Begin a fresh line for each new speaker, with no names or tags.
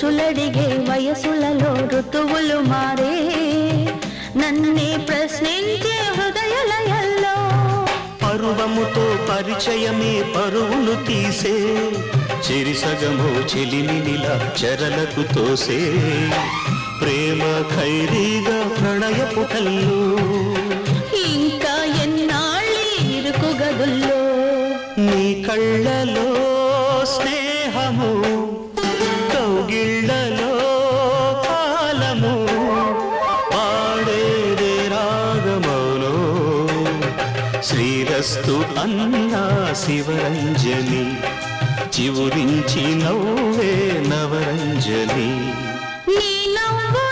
రుచులడిగే వయసులలో ఋతువులు మారే నన్నే ప్రశ్నించే హృదయలయల్లో
పరువముతో పరిచయమే పరువును తీసే చెరిసగము చెలిమినిలా చెరలకు తోసే ప్రేమ ఖైరీగా ప్రణయపు కల్లు
ఇంకా ఎన్నాళ్ళీ ఇరుకు గదుల్లో
నీ కళ్ళలో స్నేహము కౌగిళ్ళలో కాలము పాడేదే రాగమౌలో శ్రీరస్తు అన్నా శివరంజని చివురించి నవ్వే నవరంజని
నీ నవ్వు